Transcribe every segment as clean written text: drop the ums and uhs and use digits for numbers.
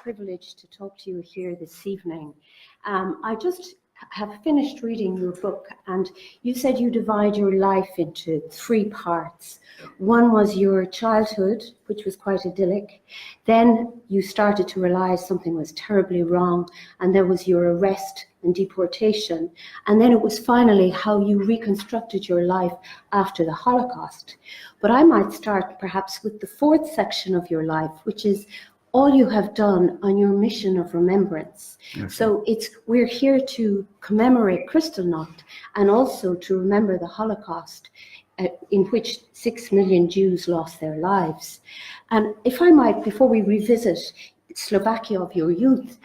privilege to talk to you here this evening. I just have finished reading your book, and you said you divide your life into 3 parts. One was your childhood, which was quite idyllic. Then you started to realize something was terribly wrong, and there was your arrest and deportation. And then it was finally how you reconstructed your life after the Holocaust. But I might start perhaps with the 4th section of your life, which is all you have done on your mission of remembrance. Yes. So we're here to commemorate Kristallnacht and also to remember the Holocaust, in which 6 million Jews lost their lives. And if I might, before we revisit Slovakia of your youth,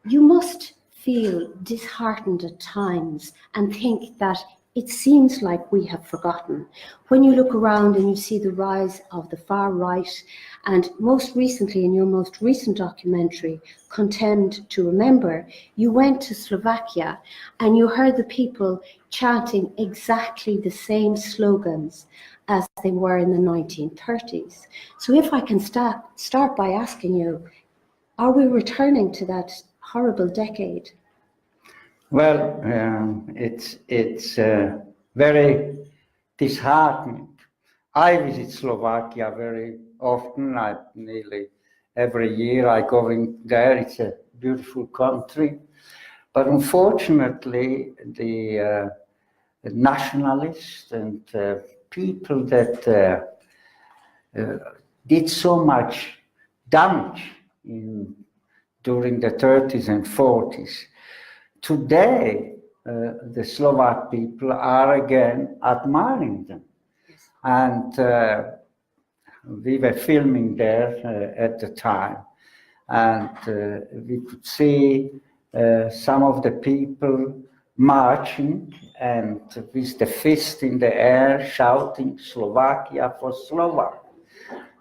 you must feel disheartened at times and think that it seems like we have forgotten. When you look around and you see the rise of the far right, and most recently in your most recent documentary, Condemned to Remember, you went to Slovakia and you heard the people chanting exactly the same slogans as they were in the 1930s. So if I can start by asking you, are we returning to that horrible decade? Well, it's very disheartening. I visit Slovakia very often. Nearly every year I go in there. It's a beautiful country, but unfortunately, the nationalists and people that did so much damage during the 30s and 40s. Today, the Slovak people are again admiring them. Yes. And we were filming there at the time. And we could see some of the people marching and with the fist in the air, shouting Slovakia for Slovak.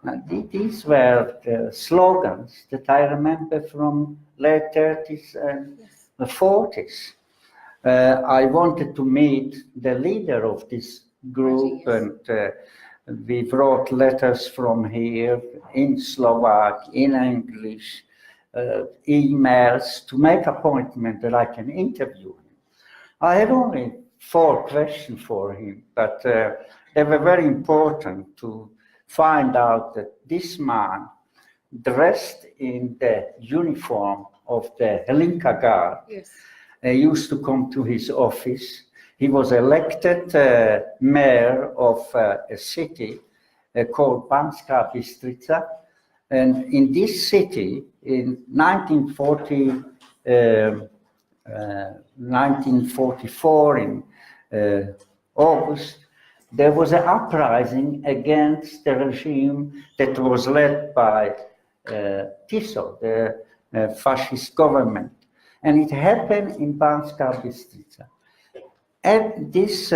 And these were the slogans that I remember from late 30s and the 40s. I wanted to meet the leader of this group, and we wrote letters from here in Slovak, in English, emails to make appointment that I can interview him. I had only 4 questions for him, but they were very important to find out that this man, dressed in the uniform of the Hlinka Guard, yes, used to come to his office. He was elected mayor of a city called Banská Bystrica, and in this city, in 1944, in August, there was an uprising against the regime that was led by Tiso, the fascist government. And it happened in Banská Bystrica. At this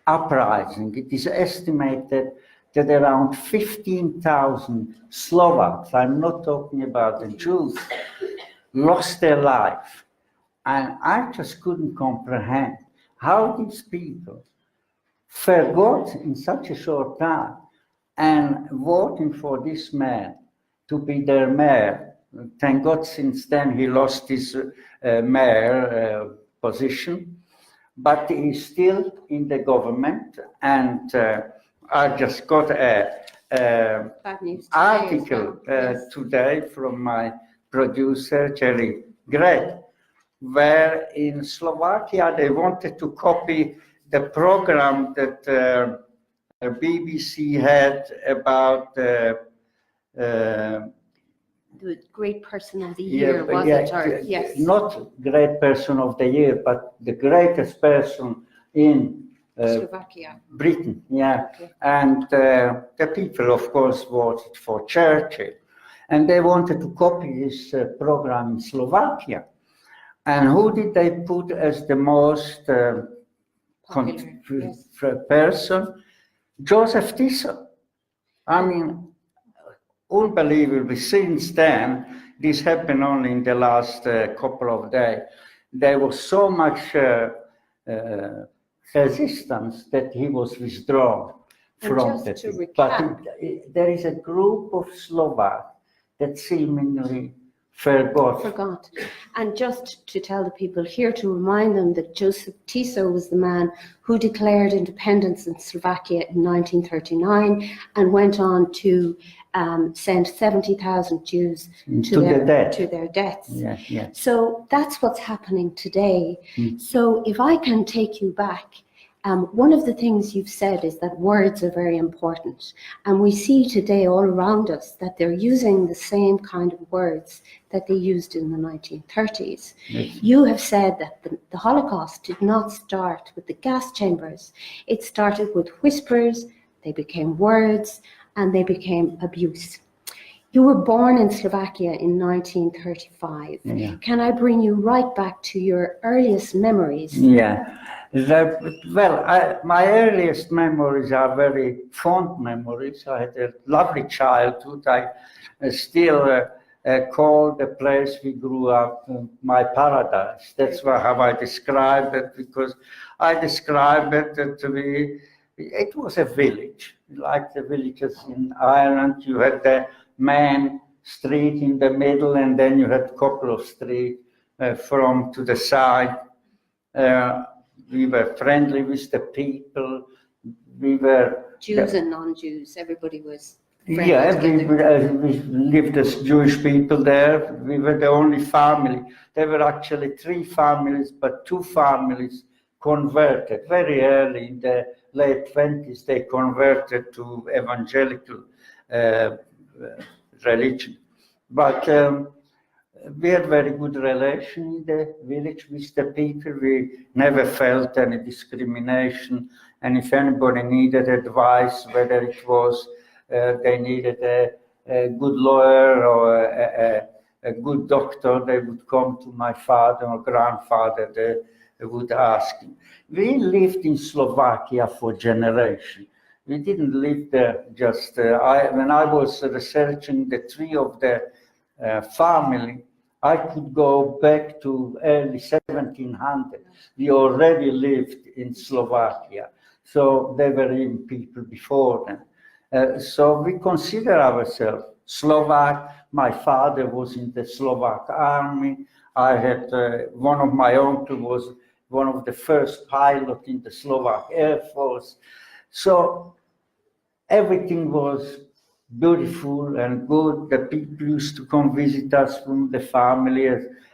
uprising, it is estimated that around 15,000 Slovaks, I'm not talking about the Jews, lost their life. And I just couldn't comprehend how these people forgot in such a short time and voting for this man to be their mayor. Thank God since then he lost his mayor position, but he's still in the government. And I just got an article today from my producer, Jerry Gray, where in Slovakia they wanted to copy the program that BBC had about the Great Person of the Year, was it? Or, yes. Not Great Person of the Year, but the greatest person in Slovakia. Britain, yeah. Okay. And the people, of course, voted for Churchill. And they wanted to copy this program in Slovakia. And who did they put as the most person? Joseph Tiso. I mean, unbelievably, since then, this happened only in the last couple of days. There was so much resistance that he was withdrawn from the thing. But there is a group of Slovaks that seemingly forgot. And just to tell the people here, to remind them that Joseph Tiso was the man who declared independence in Slovakia in 1939 and went on to send 70,000 Jews to their deaths. Yeah, yeah. So that's what's happening today. So if I can take you back, one of the things you've said is that words are very important. And we see today all around us that they're using the same kind of words that they used in the 1930s. Yes. You have said that the Holocaust did not start with the gas chambers. It started with whispers, they became words, and they became abuse. You were born in Slovakia in 1935. Yeah. Can I bring you right back to your earliest memories? Yeah. My earliest memories are very fond memories. I had a lovely childhood. I still call the place we grew up my paradise. That's how I describe it, because I describe it it was a village, like the villages in Ireland. You had the main street in the middle, and then you had a couple of streets from to the side. We were friendly with the people. We were Jews and non-Jews, everybody was friendly. Yeah, we lived as Jewish people there. We were the only family. There were actually 3 families, but 2 families converted very early in the late 20s. They converted to evangelical religion. But we had very good relation in the village with the people. We never felt any discrimination. And if anybody needed advice, whether it was they needed a good lawyer or a good doctor, they would come to my father or grandfather. They would ask him. We lived in Slovakia for generations. We didn't live there just. When I was researching the tree of the family, I could go back to early 1700. We already lived in Slovakia, so there were even people before them. So we consider ourselves Slovak. My father was in the Slovak army. I had one of my uncles was one of the first pilots in the Slovak Air Force. So everything was beautiful and good. The people used to come visit us from the family.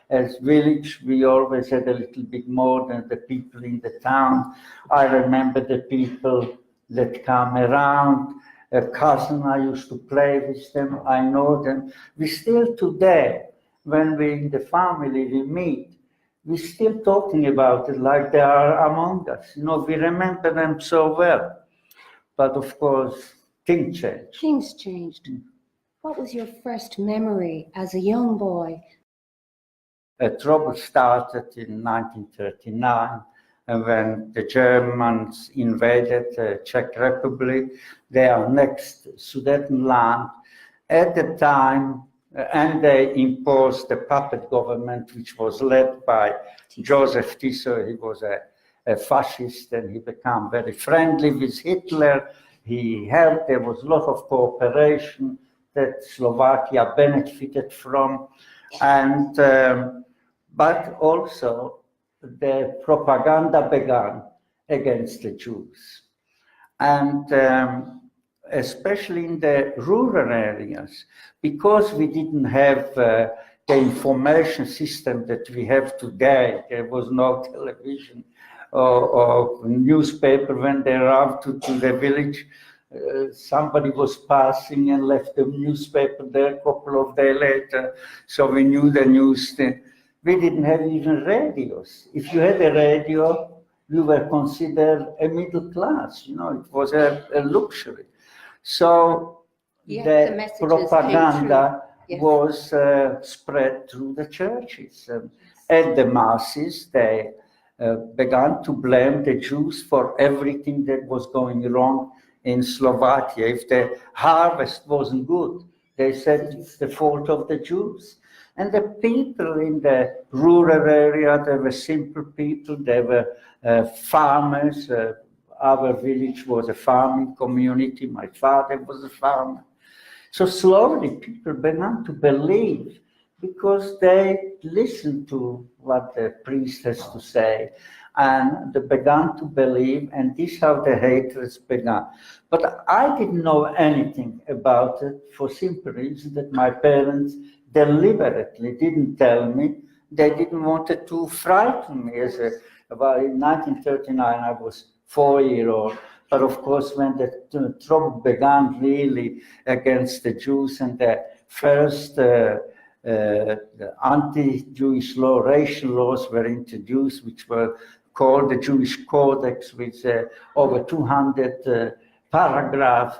As village, we always had a little bit more than the people in the town. I remember the people that come around. A cousin, I used to play with them. I know them. We still today, when we in the family, we meet, we're still talking about it like they are among us. You know, we remember them so well. But of course, things changed. Things changed. What was your first memory as a young boy? Trouble started in 1939, and when the Germans invaded the Czech Republic, their next Sudetenland. At the time, and they imposed the puppet government, which was led by Joseph Tiso. He was a fascist, and he became very friendly with Hitler. He helped. There was a lot of cooperation that Slovakia benefited from, and but also the propaganda began against the Jews, and especially in the rural areas, because we didn't have the information system that we have today. There was no television or newspaper. When they arrived to the village, somebody was passing and left the newspaper there a couple of days later, so we knew the news. We didn't have even radios. If you had a radio, you were considered a middle class. You know, it was a luxury. So the propaganda was spread through the churches. At the masses, they began to blame the Jews for everything that was going wrong in Slovakia. If the harvest wasn't good, they said it's the fault of the Jews. And the people in the rural area, they were simple people, they were farmers. Our village was a farming community. My father was a farmer. So slowly people began to believe because they listened to what the priest has to say, and they began to believe, and this is how the hatred began. But I didn't know anything about it for simple reason that my parents deliberately didn't tell me. They didn't want to frighten me. About in 1939, I was 4-year-old. But of course, when the trouble began really against the Jews and the first anti-Jewish law, racial laws were introduced, which were called the Jewish Codex, with over 200 paragraphs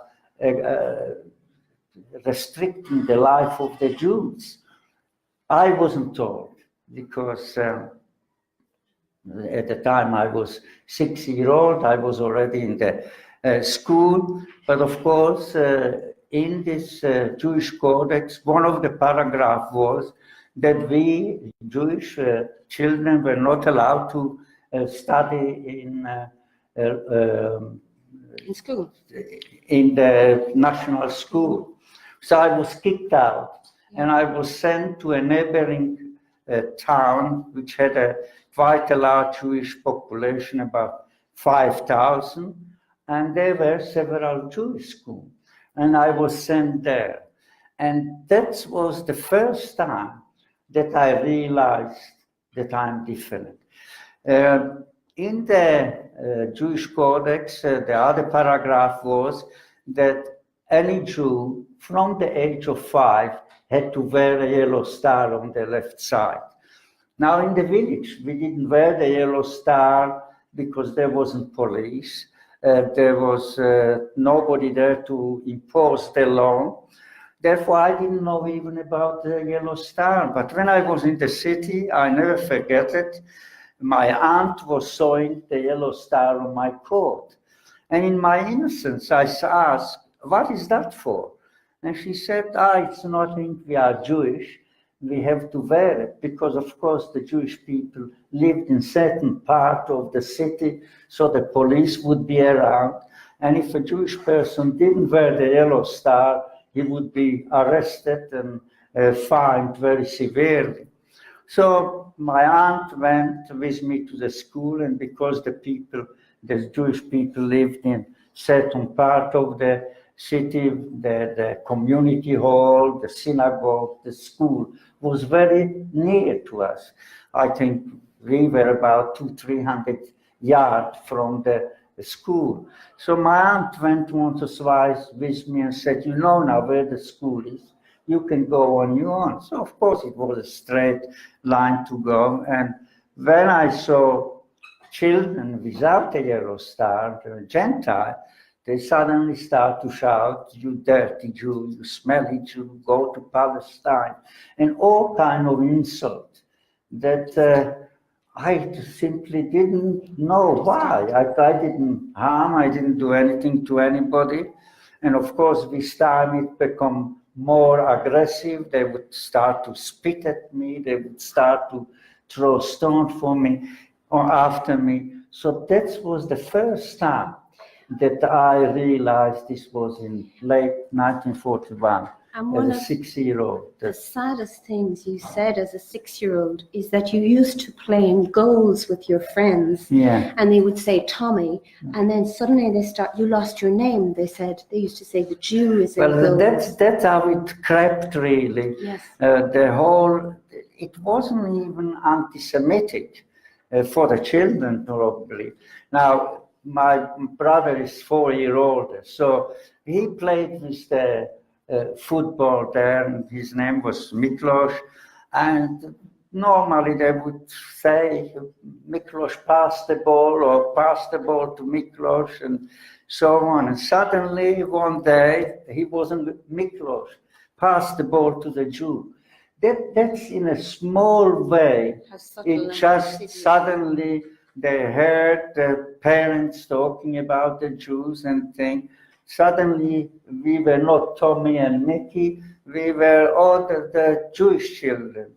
restricting the life of the Jews. I wasn't told, because at the time I was 6-year-old, I was already in the school, but of course in this Jewish Codex, one of the paragraphs was that we Jewish children were not allowed to study in school, in the national school. So I was kicked out, and I was sent to a neighboring town which had a quite a large Jewish population, about 5,000, and there were several Jewish schools, and I was sent there. And that was the first time that I realized that I'm different. In the Jewish Codex, the other paragraph was that any Jew from the age of 5 had to wear a yellow star on the left side. Now in the village, we didn't wear the yellow star because there wasn't police. There was nobody there to impose the law. Therefore, I didn't know even about the yellow star. But when I was in the city, I never forget it. My aunt was sewing the yellow star on my coat. And in my innocence, I asked, what is that for? And she said, it's nothing, we are Jewish. We have to wear it because, of course, the Jewish people lived in certain part of the city, so the police would be around. And if a Jewish person didn't wear the yellow star, he would be arrested and fined very severely. So my aunt went with me to the school, and because the Jewish people lived in certain part of the city, the community hall, the synagogue, the school was very near to us. I think we were about 200-300 yards from the school. So my aunt went once or twice with me and said, you know now where the school is, you can go on your own. So of course it was a straight line to go. And when I saw children without a yellow star, the Gentile, they suddenly start to shout, you dirty Jew, you smelly Jew, go to Palestine, and all kind of insults that I simply didn't know why. I didn't harm, I didn't do anything to anybody. And of course, this time it became more aggressive. They would start to spit at me, they would start to throw stones for me or after me. So that was the first time that I realized this was in late 1941 as a 6-year-old. The saddest things you said as a 6-year-old is that you used to play in goals with your friends. Yeah. And they would say Tommy, and then suddenly you lost your name. They used to say the Jew is in Well, goals. that's how it crept really. Yes. It wasn't even anti-Semitic for the children probably. Now, my brother is 4-year-old, so he played with the football there, and his name was Miklos, and normally they would say Miklos passed the ball or pass the ball to Miklos and so on, and suddenly one day he wasn't Miklos, passed the ball to the Jew. That's in a small way, it just suddenly they heard the parents talking about the Jews and think, suddenly we were not Tommy and Mickey, we were all the Jewish children.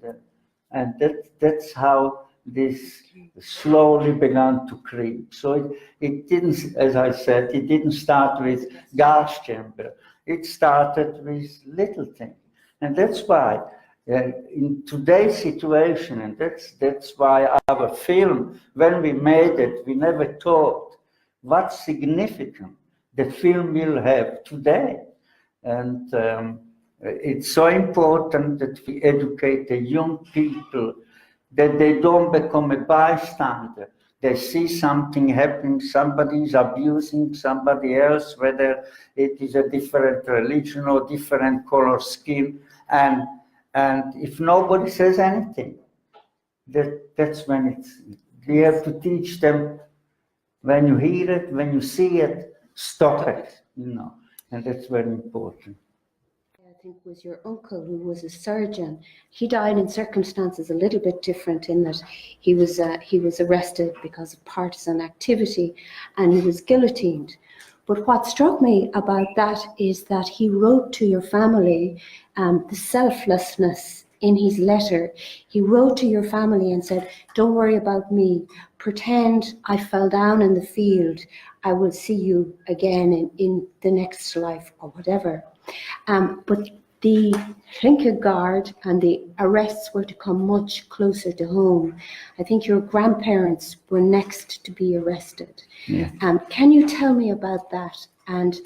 And that's how this slowly began to creep. So it didn't, as I said, it didn't start with gas chamber. It started with little things. And that's why in today's situation, and that's why our film, when we made it, we never thought what significance the film will have today. And it's so important that we educate the young people, that they don't become a bystander. They see something happening, somebody is abusing somebody else, whether it is a different religion or different color skin, and if nobody says anything, that's when we have to teach them, when you hear it, when you see it, stop it, and that's very important. I think it was your uncle who was a surgeon. He died in circumstances a little bit different in that he was arrested because of partisan activity and he was guillotined. But what struck me about that is that he wrote to your family the selflessness in his letter. He wrote to your family and said, don't worry about me. Pretend I fell down in the field. I will see you again in the next life or whatever. But the Guard and the arrests were to come much closer to home. I think your grandparents were next to be arrested. Yeah. Can you tell me about that and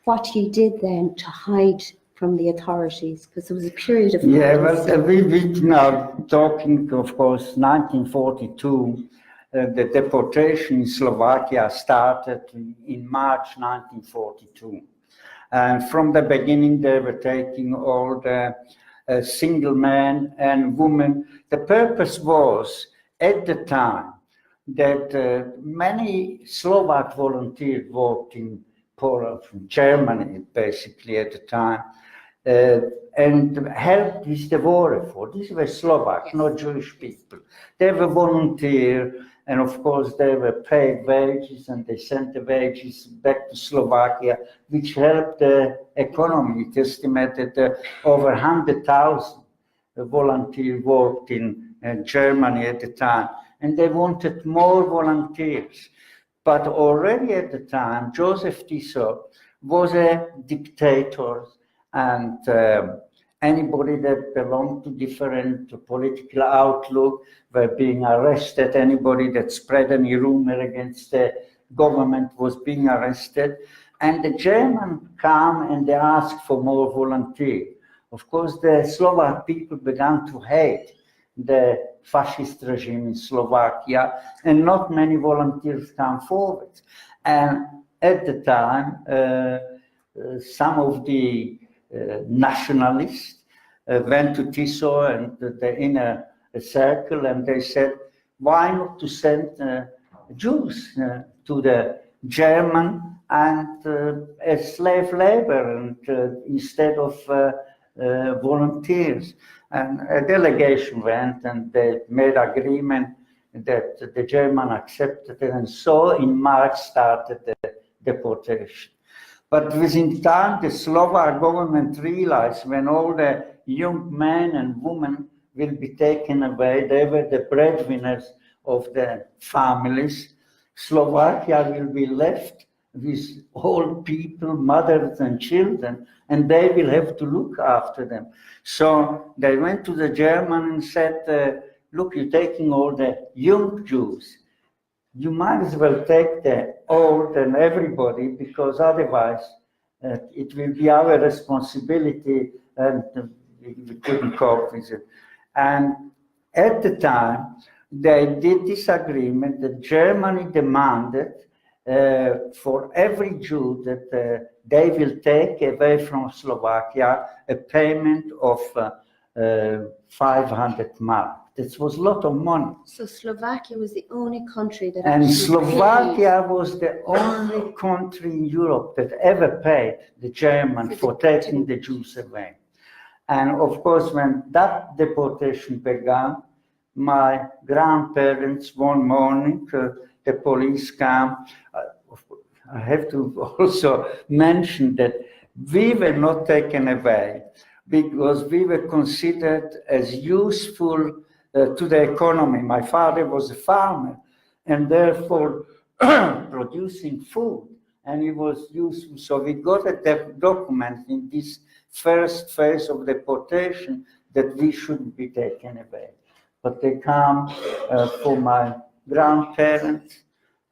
what you did then to hide from the authorities? Because there was a period of... Yeah, well, we now talking, of course, 1942, the deportation in Slovakia started in March 1942. And from the beginning, they were taking all the single men and women. The purpose was, at the time, that many Slovak volunteers worked in Poland, from Germany, basically, at the time, and helped with the war effort. These were Slovaks, not Jewish people. They were volunteers, and of course they were paid wages, and they sent the wages back to Slovakia, which helped the economy. It's estimated over 100,000 volunteers worked in Germany at the time, and they wanted more volunteers. But already at the time, Joseph Tiso was a dictator, and anybody that belonged to different political outlook were being arrested. Anybody that spread any rumor against the government was being arrested. And the Germans come and they ask for more volunteers. Of course, the Slovak people began to hate the fascist regime in Slovakia, and not many volunteers come forward. And at the time, some of the nationalists went to Tiso and the inner circle, and they said, why not to send Jews to the German and as slave labor, and instead of volunteers. And a delegation went and they made agreement that the German accepted it, and so in March started the deportation. But within time, the Slovak government realized when all the young men and women will be taken away, they were the breadwinners of the families. Slovakia will be left with old people, mothers and children, and they will have to look after them. So they went to the German and said, look, you're taking all the young Jews. You might as well take the old and everybody, because otherwise it will be our responsibility, and we couldn't cope with it. And at the time, they did this agreement that Germany demanded for every Jew that they will take away from Slovakia a payment of 500 mark. This was a lot of money. So Slovakia was the only country that And actually Slovakia was the only country in Europe that ever paid the German for taking the Jews away. And of course, when that deportation began, my grandparents, one morning, the police came. I have to also mention that we were not taken away because we were considered as useful to the economy. My father was a farmer and therefore producing food, and he was useful. So we got a document in this first phase of deportation that we shouldn't be taken away. But they come for my grandparents,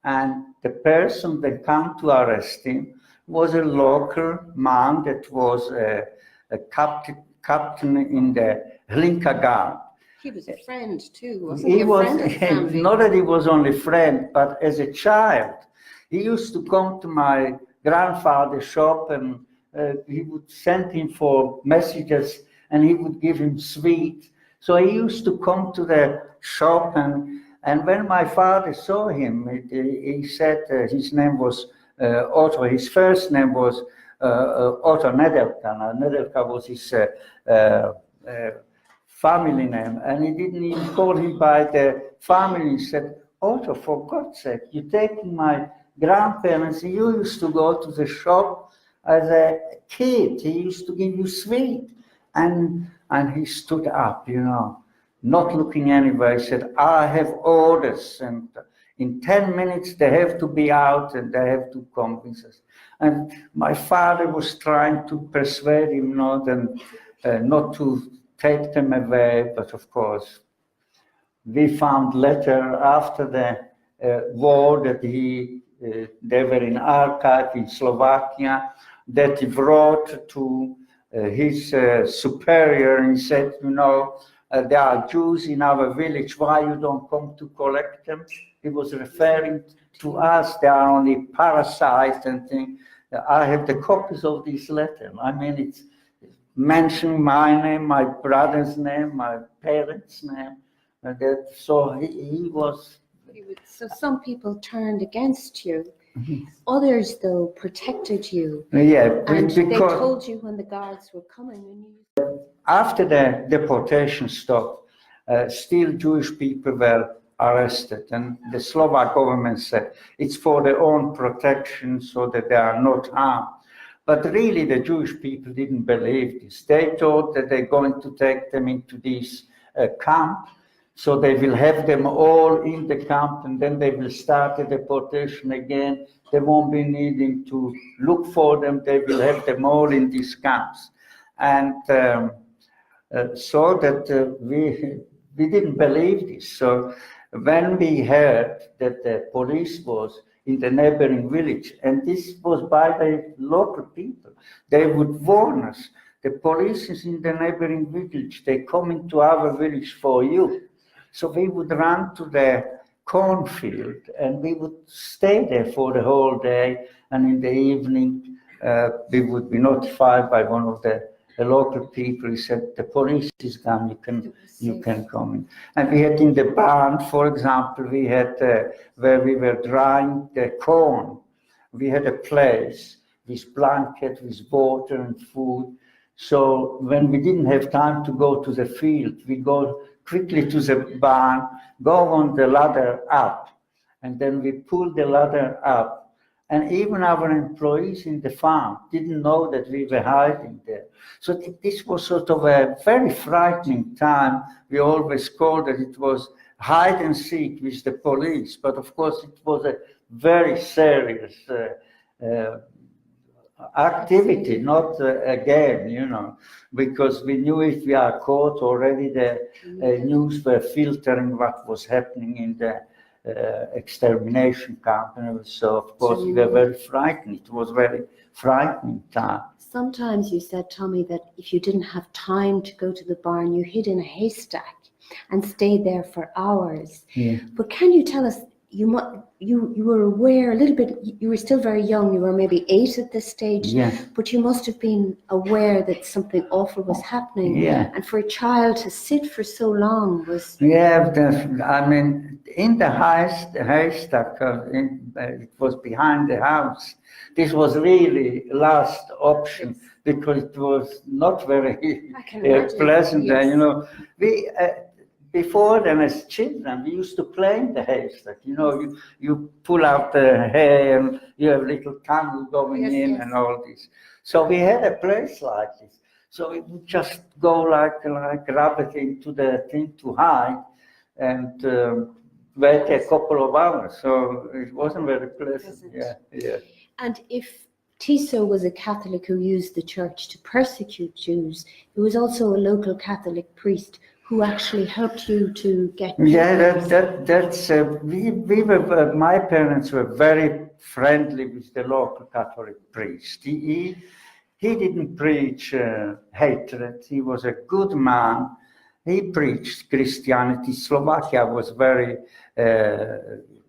and the person that came to arrest him was a local man that was a captain in the Hlinka Guard. He was a friend too, wasn't he? A friend of the family? Not that he was only friend, but as a child, he used to come to my grandfather's shop, and he would send him for messages, and he would give him sweets. So he used to come to the shop, and when my father saw him, he said his name was Otto. His first name was Otto Nedelka. Nedelka was his family name, and he didn't even call him by the family. He said, Otto, for God's sake, you're taking my grandparents. You used to go to the shop as a kid. He used to give you sweet. And he stood up, you know, not looking anywhere. He said, I have orders, and in 10 minutes they have to be out and they have to come with us. And my father was trying to persuade him not to take them away, but of course, we found later after the war that they were in archive in Slovakia, that he wrote to his superior, and he said, you know, there are Jews in our village, why you don't come to collect them? He was referring to us, they are only parasites and things. I have the copies of this letter. I mean, it's mentioning my name, my brother's name, my parents' name. So he was... So some people turned against you. Others, though, protected you. Yeah, and they told you when the guards were coming. After the deportation stopped, still Jewish people were arrested, and the Slovak government said it's for their own protection so that they are not harmed. But really the Jewish people didn't believe this. They thought that they're going to take them into this camp, so they will have them all in the camp, and then they will start the deportation again. They won't be needing to look for them. They will have them all in these camps. And so that we didn't believe this. So when we heard that the police was in the neighboring village, and this was by the local people, they would warn us. The police is in the neighboring village. They come into our village for you. So we would run to the cornfield, and we would stay there for the whole day. And in the evening, we would be notified by one of the local people. He said, the police is gone, you can come in. And we had in the barn, for example, we had where we were drying the corn. We had a place with blanket, with water and food. So when we didn't have time to go to the field, we go quickly to the barn, go on the ladder up, and then we pull the ladder up. And even our employees in the farm didn't know that we were hiding there. So this was sort of a very frightening time. We always called it, it was hide and seek with the police. But of course, it was a very serious activity, not a game, you know, because we knew if we are caught already, the news were filtering what was happening in the extermination camp. So of course we were very frightened. It was very frightening time. Sometimes you said, Tommy, that if you didn't have time to go to the barn, you hid in a haystack and stayed there for hours. Yeah. But can you tell us, you were aware a little bit, you were still very young, you were maybe 8 at this stage, Yeah. but you must have been aware that something awful was happening. Yeah. And for a child to sit for so long was... Yeah, I mean, in the haystack, it was behind the house. This was really last option because it was not very pleasant. Yes. You know, we before then as children we used to play in the haystack. You know, you pull out the hay and you have little tunnel going in and all this. So we had a place like this. So we would just go like rabbit into the thing to hide and wait a couple of hours. So it wasn't very pleasant. Yeah. And if Tiso was a Catholic who used the church to persecute Jews. He was also a local Catholic priest who actually helped you to get... Yeah, we were, my parents were very friendly with the local Catholic priest. He didn't preach hatred. He was a good man. He preached Christianity. Slovakia was very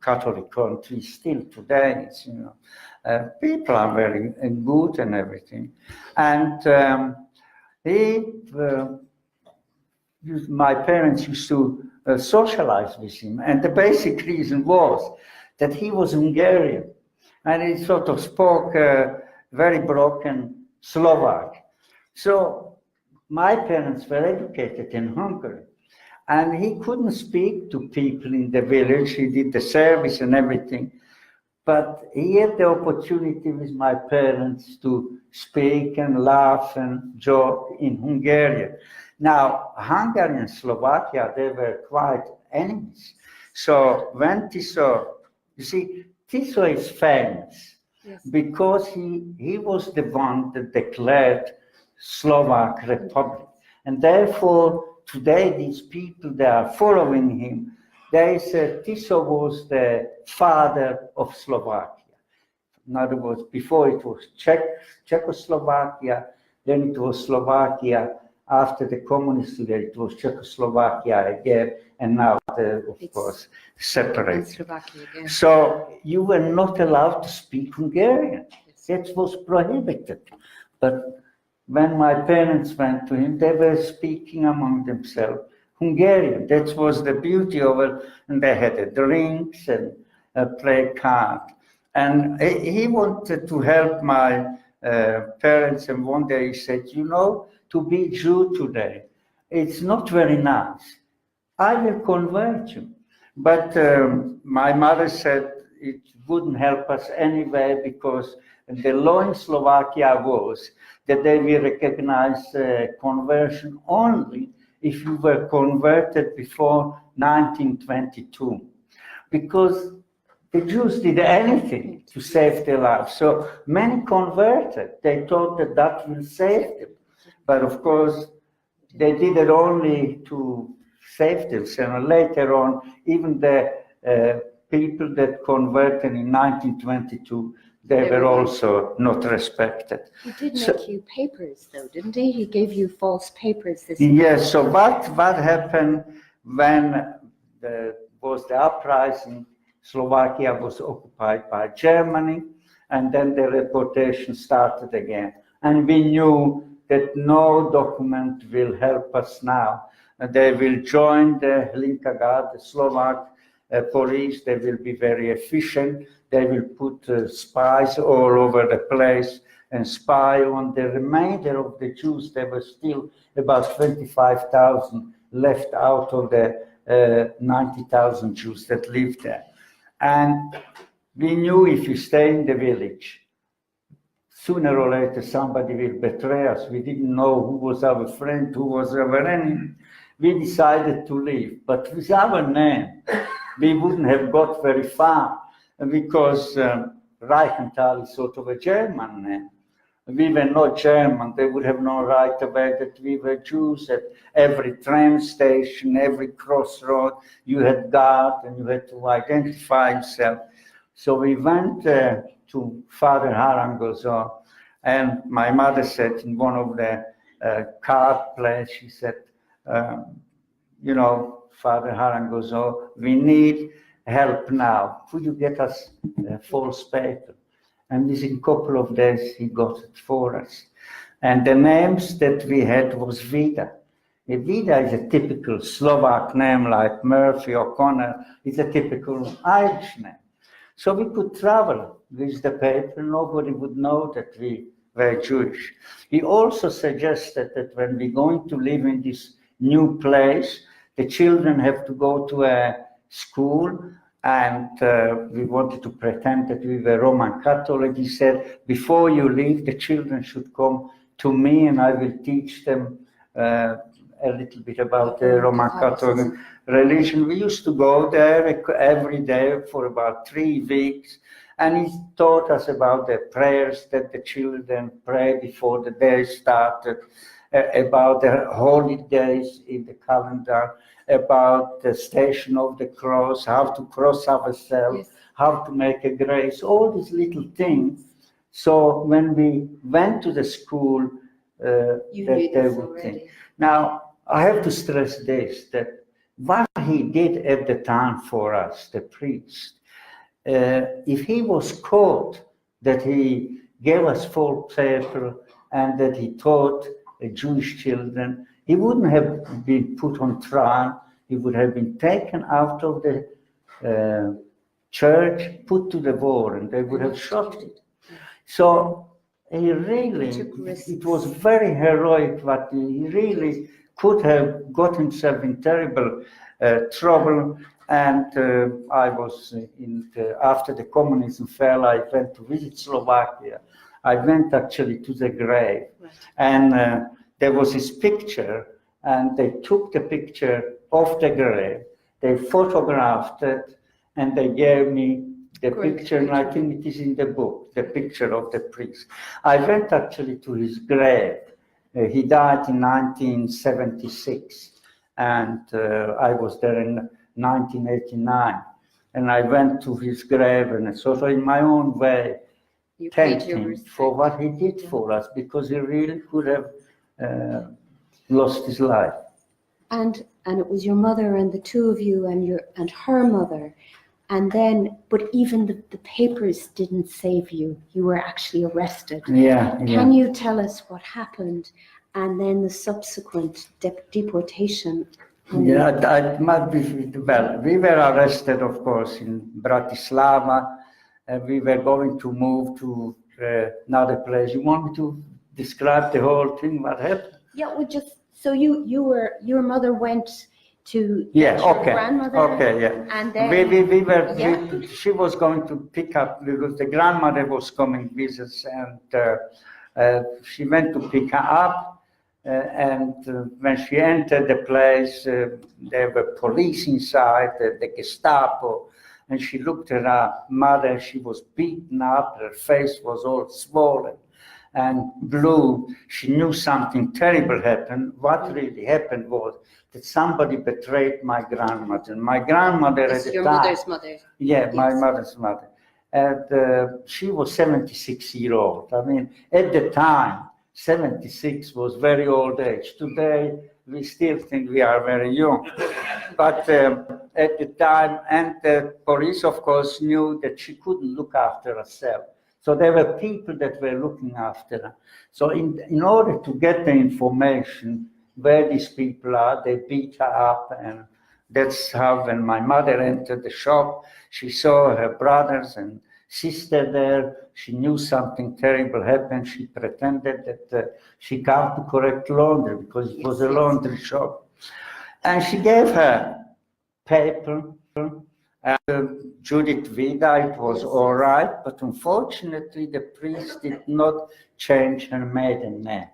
Catholic country still today. People are very good and everything. And my parents used to socialize with him. And the basic reason was that he was Hungarian. And he sort of spoke very broken Slovak. So my parents were educated in Hungary. And he couldn't speak to people in the village. He did the service and everything. But he had the opportunity with my parents to speak and laugh and joke in Hungarian. Now, Hungary and Slovakia, they were quite enemies. So when Tiso, you see, Tiso is famous because he was the one that declared Slovak Republic. And therefore, today, these people that are following him, they say Tiso was the father of Slovakia. In other words, before it was Czechoslovakia, then it was Slovakia. After the communists, it was Czechoslovakia again, and now, of course, separated. So you were not allowed to speak Hungarian. That was prohibited. But when my parents went to him, they were speaking among themselves Hungarian. That was the beauty of it. And they had drinks and play cards. And he wanted to help my parents. And one day he said, you know, to be Jew today, it's not very nice. I will convert you. But my mother said it wouldn't help us anyway because the law in Slovakia was that they will recognize conversion only if you were converted before 1922. Because the Jews did anything to save their lives. So many converted. They thought that that will save them. But of course, they did it only to save themselves. And later on, even the people that converted in 1922, they were also not respected. He did make you papers, though, didn't he? He gave you false papers. Yes, so what happened when was the uprising? Slovakia was occupied by Germany, and then the deportation started again. And we knew that no document will help us now. They will join the Hlinka Guard, the Slovak police. They will be very efficient. They will put spies all over the place and spy on the remainder of the Jews. There were still about 25,000 left out of the 90,000 Jews that lived there. And we knew if you stay in the village, sooner or later somebody will betray us. We didn't know who was our friend, who was our enemy. We decided to leave, but with our name, we wouldn't have got very far because Reichental is sort of a German name. We were not German. They would have known right away that we were Jews. At every tram station, every crossroad, you had guard and you had to identify yourself. So we went to Father Harangozo, and my mother said in one of the card plays, she said, you know, Father Harangozo, we need help now. Could you get us false paper? And within a couple of days, he got it for us. And the names that we had was Vida. Vida is a typical Slovak name like Murphy or Connor. It's a typical Irish name. So we could travel with the paper. Nobody would know that we were Jewish. He also suggested that when we're going to live in this new place, the children have to go to a school, and we wanted to pretend that we were Roman Catholic. He said, before you leave, the children should come to me and I will teach them a little bit about the Roman Catholic religion. We used to go there every day for about 3 weeks, and he taught us about the prayers that the children pray before the day started, about the holy days in the calendar, about the station of the cross, how to cross ourselves, how to make a grace, all these little things. So when we went to the school, that they would think. Now, I have to stress this, that what he did at the time for us, the priest, if he was caught that he gave us false paper and that he taught Jewish children, he wouldn't have been put on trial. He would have been taken out of the church, put to the wall, and they would have shot him. So he really, it was very heroic, but he really could have got himself in terrible trouble. And I was, after the communism fell, I went to visit Slovakia. I went actually to the grave, and there was his picture, and they took the picture of the grave, they photographed it, and they gave me the picture, and I think it is in the book, the picture of the priest. I went actually to his grave. He died in 1976, and I was there in 1989. And I went to his grave, and sort of in my own way, thanked him for what he did for us, because he really could have lost his life. And it was your mother and the two of you and her mother. And then, but even the papers didn't save you. You were actually arrested. Can you tell us what happened, and then the subsequent deportation? That might be, well, we were arrested, of course, in Bratislava. We were going to move to another place. You want me to describe the whole thing, what happened? Yeah, we just, so your mother went to your grandmother. And then she was going to pick up, because the grandmother was coming visit, and she went to pick her up. And when she entered the place, there were police inside, the Gestapo, and she looked at her mother. She was beaten up, her face was all swollen and blue. She knew something terrible happened. What really happened was that somebody betrayed my grandmother. My grandmother at the time. Your mother's mother? Yeah, yes. My mother's mother. And she was 76-year-old. I mean, at the time, 76 was very old age. Today, we still think we are very young. But at the time, and the police, of course, knew that she couldn't look after herself. So there were people that were looking after her. So in order to get the information where these people are, they beat her up. And that's how, when my mother entered the shop, she saw her brothers and sister there. She knew something terrible happened. She pretended that she came to collect laundry, because it was a laundry shop. And she gave her paper. Judith Vida, it was all right, but unfortunately the priest did not change her maiden name.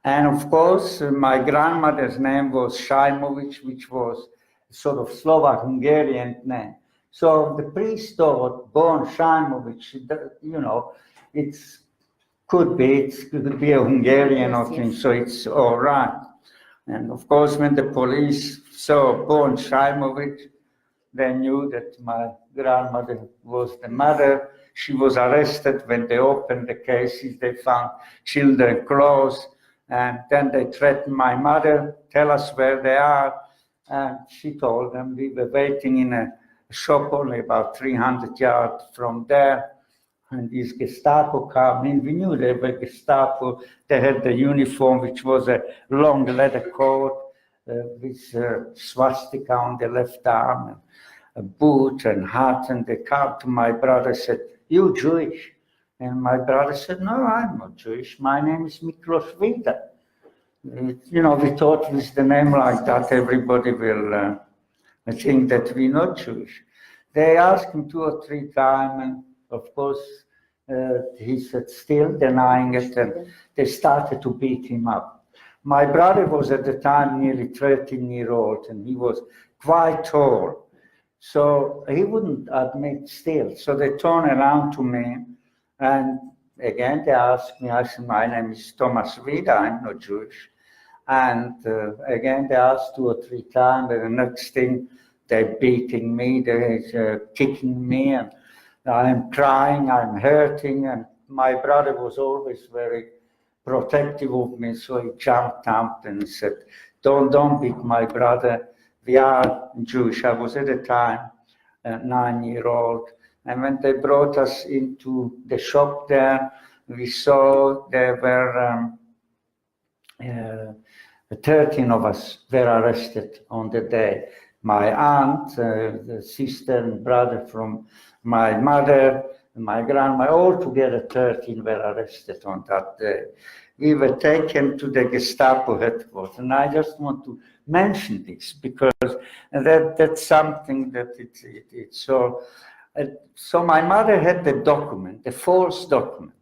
And of course, my grandmother's name was Shaimovic, which was sort of Slovak-Hungarian name. So the priest thought, born Shaimovic, you know, it could be a Hungarian or thing, so it's all right. And of course, when the police saw born Shaimovic, they knew that my grandmother was the mother. She was arrested. When they opened the cases, they found children's clothes, and then they threatened my mother, tell us where they are. And she told them. We were waiting in a shop only about 300 yards from there, and these Gestapo came in. We knew they were Gestapo. They had the uniform, which was a long leather coat with swastika on the left arm, and a boot and hat, and they came to my brother and said, "You Jewish?" And my brother said, "No, I'm not Jewish. My name is Miklos Vida." You know, we thought with the name like that, everybody will think that we're not Jewish. They asked him 2 or 3 times, and of course, he said, still denying it, and they started to beat him up. My brother was at the time nearly 13-year-old, and he was quite tall. So he wouldn't admit still. So they turned around to me, and again they asked me, I said, my name is Thomas Vida, I'm not Jewish. And again they asked 2 or 3 times, and the next thing they're beating me, they're kicking me, and I'm crying, I'm hurting, and my brother was always very protective of me, so he jumped up and said, don't beat my brother, we are Jewish. I was at the time 9-year-old, and when they brought us into the shop there, we saw there were 13 of us were arrested on the day. My aunt, the sister and brother from my mother, my grandma, all together 13 were arrested on that day. We were taken to the Gestapo headquarters, and I just want to mention this because that's something that it's so. So my mother had the document, the false document,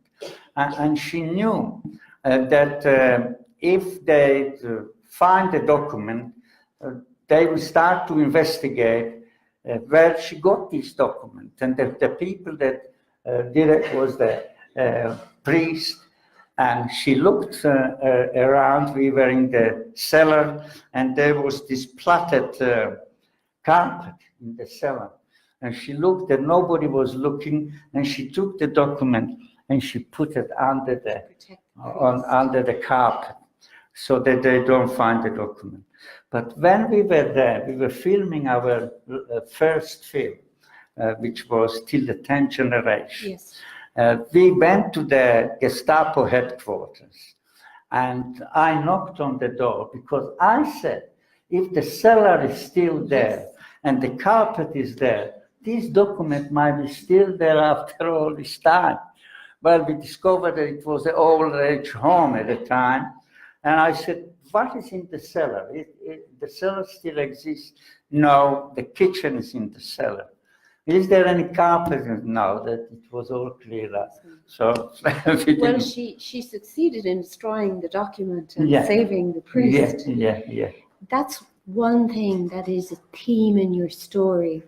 and she knew that if they find the document, they will start to investigate where she got this document. And the people that did it was the priest, and she looked around. We were in the cellar, and there was this plaited carpet in the cellar. And she looked, and nobody was looking, and she took the document and she put it under the carpet so that they don't find the document. But when we were there, we were filming our first film, which was Till the 10th Generation. Yes. We went to the Gestapo headquarters, and I knocked on the door because I said, if the cellar is still there, yes, and the carpet is there, this document might be still there after all this time. Well, we discovered that it was an old age home at the time, and I said, what is in the cellar? The cellar still exists? No, the kitchen is in the cellar. Is there any carpet? No, that it was all cleared up. So well, she succeeded in destroying the document and saving the priest. Yeah. That's one thing that is a theme in your story.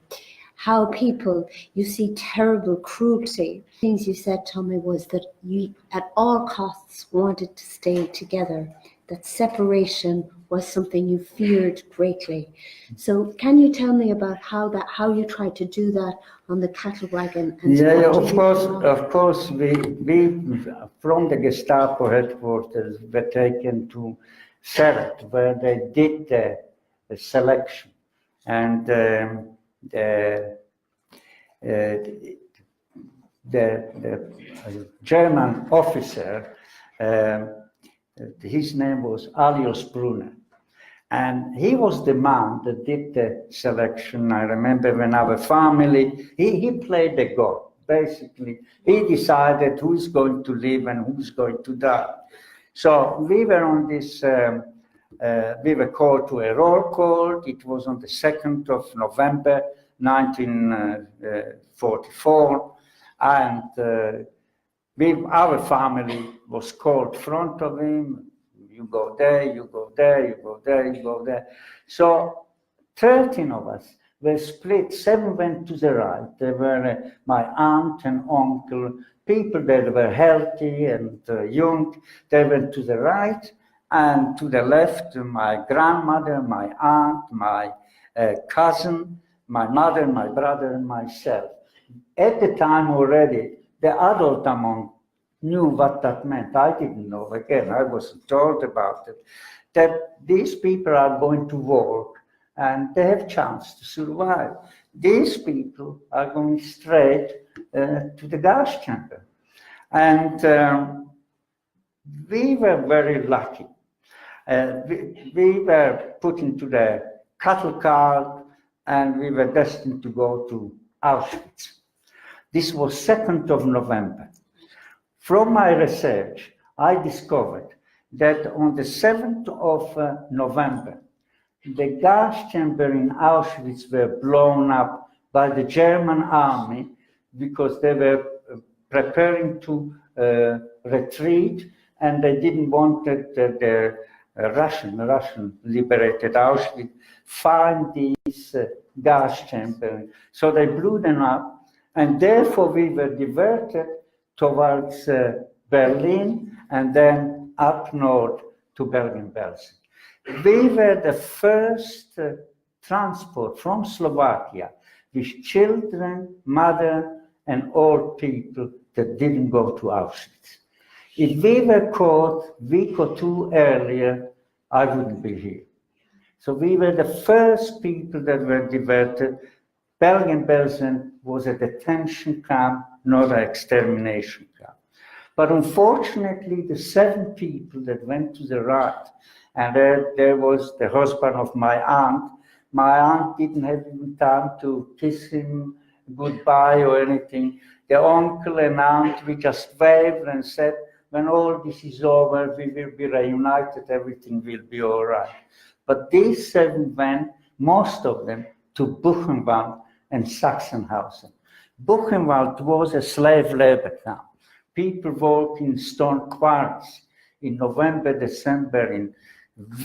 How people, you see terrible cruelty. Things you said, Tomi, was that you at all costs wanted to stay together, that separation was something you feared greatly. So can you tell me about how you tried to do that on the cattle wagon? And of course, we from the Gestapo headquarters were taken to Serret, where they did the selection. And the German officer, his name was Alois Brunner, and he was the man that did the selection. I remember when our family, he played the god. Basically, he decided who is going to live and who is going to die. So we were on this, we were called to a roll call. It was on the 2nd of November, 1944, and our family was called in front of him. You go there, you go there, you go there, you go there. So 13 of us were split. 7 went to the right. There were my aunt and uncle, people that were healthy and young. They went to the right, and to the left, my grandmother, my aunt, my cousin, my mother, my brother, and myself. At the time already, the adult among knew what that meant. I didn't know. Again, I wasn't told about it. That these people are going to work and they have chance to survive. These people are going straight to the gas chamber. And we were very lucky. We were put into the cattle car and we were destined to go to Auschwitz. This was 2nd of November. From my research, I discovered that on the 7th of November, the gas chamber in Auschwitz were blown up by the German army because they were preparing to retreat, and they didn't want the Russian liberated Auschwitz, find these gas chambers. So they blew them up, and therefore we were diverted towards Berlin and then up north to Bergen-Belsen. We were the first transport from Slovakia with children, mother, and old people that didn't go to Auschwitz. If we were caught a week or two earlier, I wouldn't be here. So we were the first people that were diverted. Bergen-Belsen was a detention camp, not an extermination camp. But unfortunately, the 7 people that went to the right, and there was the husband of my aunt. My aunt didn't have even time to kiss him goodbye or anything. The uncle and aunt, we just waved and said, when all this is over, we will be reunited, everything will be all right. But these 7 went, most of them, to Buchenwald and Sachsenhausen. Buchenwald was a slave labor camp. People worked in stone quarries in November, December, in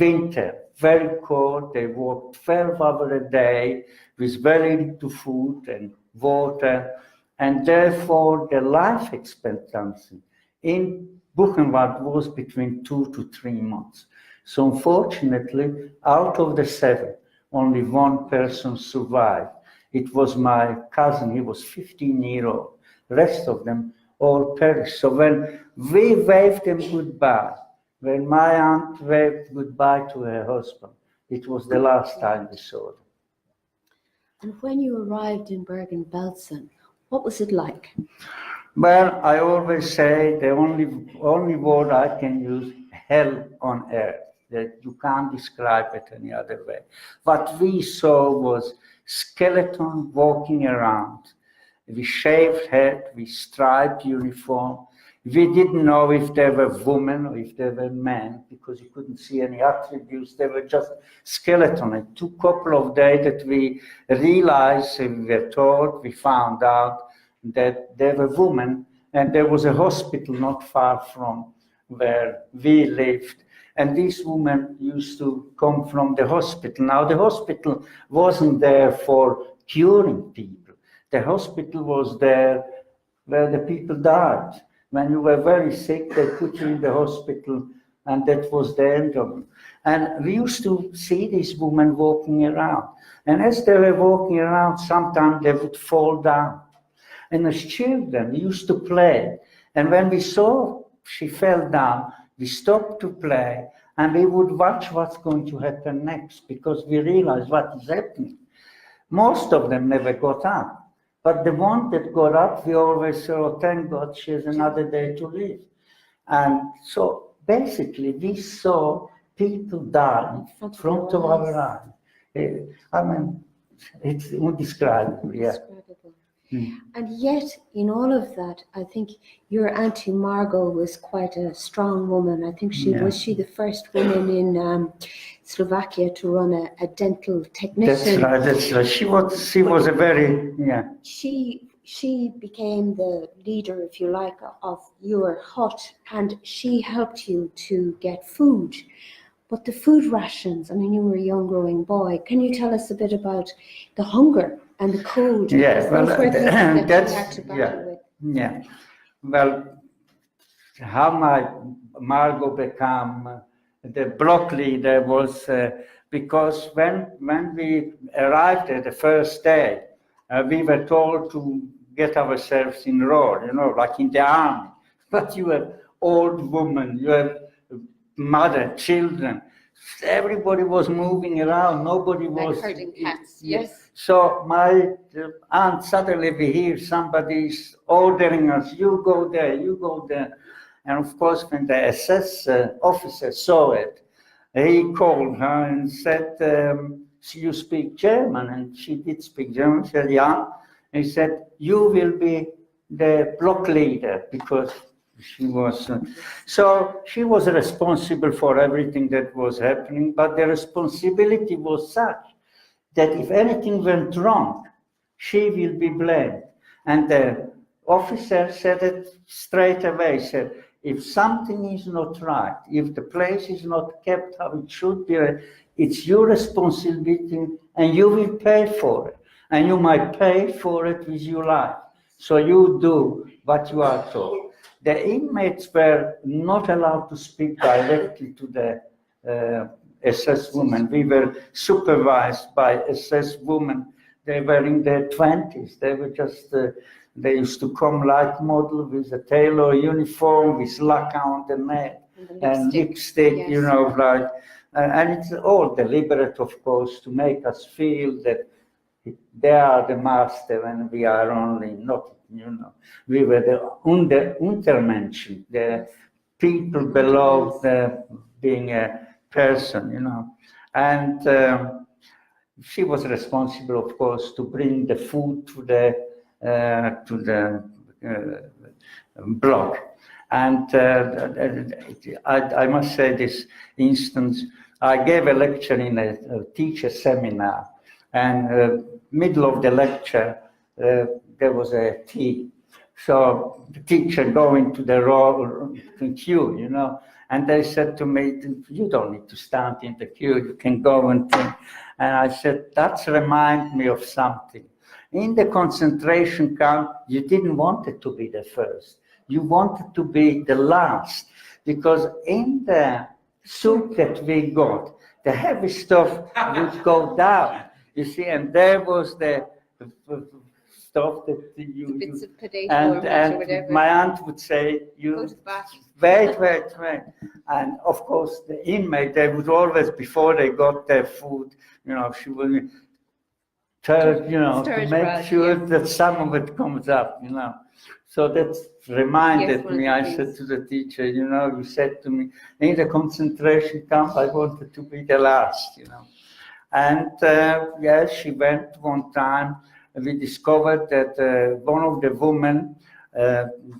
winter, very cold. They worked 12 hours a day with very little food and water, and therefore the life expectancy in Buchenwald was between 2 to 3 months. So unfortunately, out of the 7, only 1 person survived. It was my cousin, he was 15 years old. The rest of them all perished. So when we waved them goodbye, when my aunt waved goodbye to her husband, it was the last time we saw them. And when you arrived in Bergen-Belsen, what was it like? Well, I always say the only word I can use, hell on earth, that you can't describe it any other way. What we saw was skeleton walking around, with shaved head, with striped uniform. We didn't know if they were women or if they were men, because you couldn't see any attributes. They were just skeleton. It took a couple of days that we realized, we were told, we found out that they were women, and there was a hospital not far from where we lived. And these women used to come from the hospital. Now, the hospital wasn't there for curing people. The hospital was there where the people died. When you were very sick, they put you in the hospital, and that was the end of it. And we used to see these women walking around. And as they were walking around, sometimes they would fall down. And as children, we used to play. And when we saw she fell down, we stopped to play, and we would watch what's going to happen next, because we realized what is happening. Most of them never got up. But the one that got up, we always said, oh, thank God, she has another day to live. And so basically, we saw people die in front of our eyes. I mean, it's indescribable, yeah. And yet, in all of that, I think your Auntie Margot was quite a strong woman. I think was she the first woman in Slovakia to run a dental technician. That's right. She was a very, yeah. She became the leader, if you like, of your hut, and she helped you to get food. But the food rations, I mean, you were a young growing boy. Can you tell us a bit about the hunger and the cold? Yeah, well, that's yeah. Well, how my Margot became the block leader was because when we arrived there the first day, we were told to get ourselves in row, like in the army. But you have old women, you have mother, children. Everybody was moving around. Nobody was like herding cats. Yes. So my aunt suddenly we hear somebody's ordering us. You go there. You go there. And of course, when the SS officer saw it, he called her and said, "You speak German?" And she did speak German. She said, "Yeah." And he said, "You will be the block leader," because she was, so she was responsible for everything that was happening, but the responsibility was such that if anything went wrong, she will be blamed. And the officer said it straight away, said, if something is not right, if the place is not kept how it should be, it's your responsibility and you will pay for it. And you might pay for it with your life. So you do what you are told. The inmates were not allowed to speak directly to the SS women. We were supervised by SS women. They were in their 20s. They were just, they used to come like model with a tailor uniform, with lacquer on the neck and lipstick, yes. You know, like, and it's all deliberate, of course, to make us feel that they are the master and we are only not, you know, we were the Untermenschen, the people below the, being a person, you know. And she was responsible, of course, to bring the food to the block. And I must say this instance, I gave a lecture in a teacher seminar, and middle of the lecture, there was a tea. So the teacher going to the queue, you know, and they said to me, you don't need to stand in the queue, you can go and think. And I said, that reminds me of something. In the concentration camp, you didn't want it to be the first. You wanted to be the last, because in the soup that we got, the heavy stuff would go down, you see, and there was the stuff that you bits of potato and or whatever. My aunt would say, you wait, and of course the inmate, they would always, before they got their food, you know, she would turn, you know, to make sure that some of it comes up, you know. So that reminded me, I said to the teacher, you know, you said to me, in the concentration camp, I wanted to be the last, you know. And yes, she went one time, and we discovered that one of the women,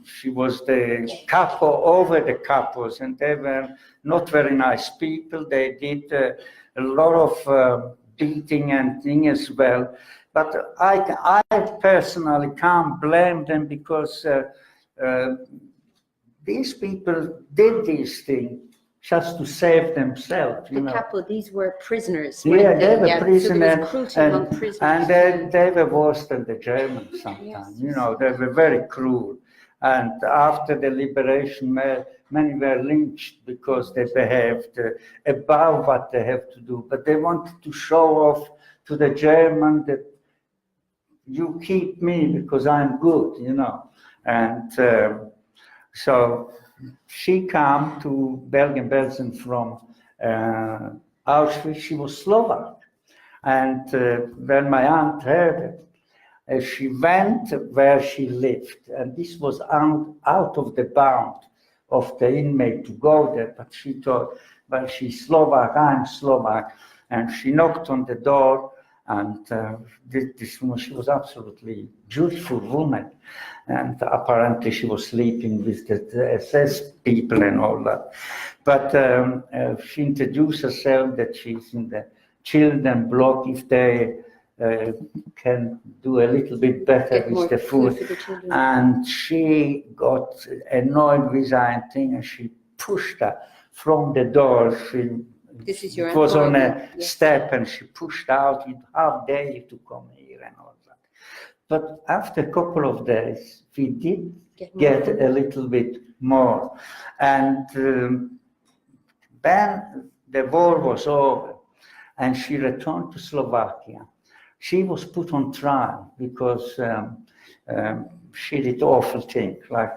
she was the capo over the capos, and they were not very nice people. They did a lot of beating and things as well. But I personally can't blame them, because these people did these things just to save themselves. You know. Capo, these were prisoners. Yeah, they were prisoners, and they were worse than the Germans sometimes. Yes. You know, they were very cruel. And after the liberation, many were lynched because they behaved above what they have to do. But they wanted to show off to the German that you keep me because I'm good, you know. And so she came to Bergen-Belsen from Auschwitz. She was Slovak. And when my aunt heard it, she went where she lived. And this was out of the bound of the inmate to go there. But she thought, well, she's Slovak, I'm Slovak. And she knocked on the door. And this woman, she was absolutely beautiful woman. And apparently she was sleeping with the SS people and all that. But she introduced herself that she's in the children block, if they can do a little bit better with the food. And she got annoyed with her thing, and she pushed her from the door. It was on a step, and she pushed out, how dare you to come here and all that. But after a couple of days, we did get a little bit more. And then the war was over, and she returned to Slovakia. She was put on trial because she did awful things, like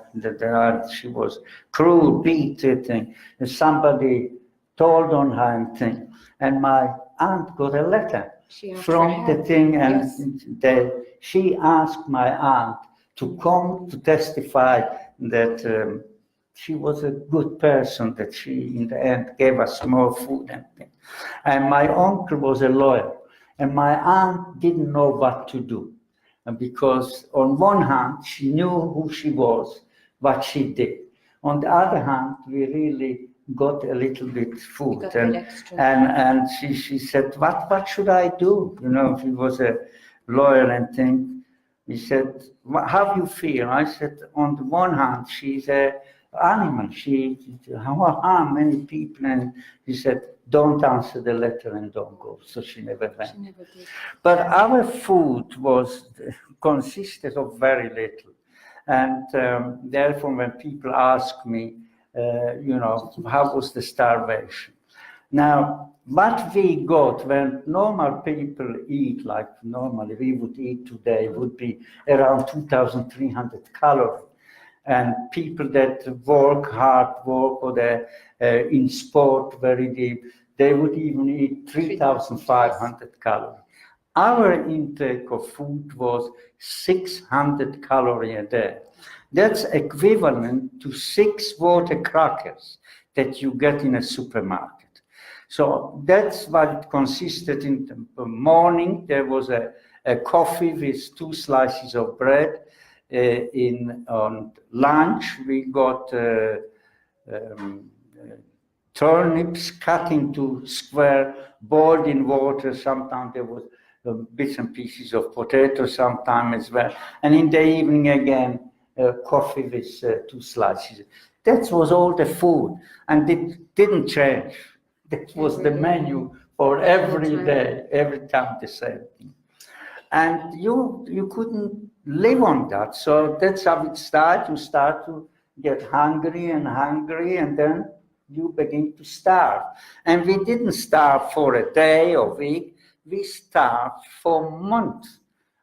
she was cruel, beaten, and somebody told on her and thing. And my aunt got a letter from the thing, and she asked my aunt to come to testify that she was a good person, that she in the end gave us more food and things. And my uncle was a lawyer, and my aunt didn't know what to do, because on one hand she knew who she was, what she did. On the other hand, we really got a little bit food, and she said, what should I do? You know, he was a lawyer and thing. He said, how do you feel? I said, on the one hand, she's a animal. How many people? And he said, don't answer the letter and don't go. So she never went. She never did. But our food consisted of very little. And therefore, when people ask me, how was the starvation? Now, what we got when normal people eat, like normally we would eat today, would be around 2,300 calories. And people that work hard, or they're in sport very deep, they would even eat 3,500 calories. Our intake of food was 600 calories a day. That's equivalent to 6 water crackers that you get in a supermarket. So that's what it consisted in. The morning, there was a coffee with 2 slices of bread. On lunch, we got turnips cut into square, boiled in water. Sometimes there was bits and pieces of potato, sometimes as well. And in the evening again, coffee with 2 slices. That was all the food, and it didn't change. That was the menu for every day, every time the same thing. And you couldn't live on that. So that's how it starts. You start to get hungry, and then you begin to starve. And we didn't starve for a day or week. We starved for months.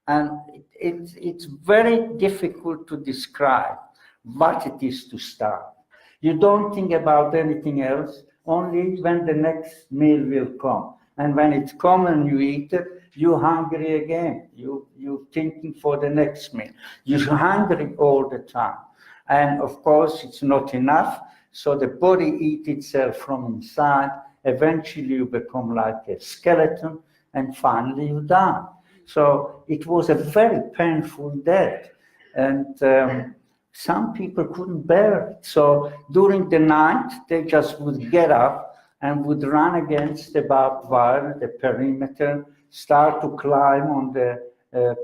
And it's very difficult to describe what it is to starve. You don't think about anything else, only when the next meal will come. And when it's come and you eat it, you're hungry again. You're thinking for the next meal. You're hungry all the time. And of course, it's not enough. So the body eats itself from inside. Eventually, you become like a skeleton, and finally you die. So it was a very painful death. And some people couldn't bear it. So during the night, they just would get up and would run against the barbed wire, the perimeter, start to climb on the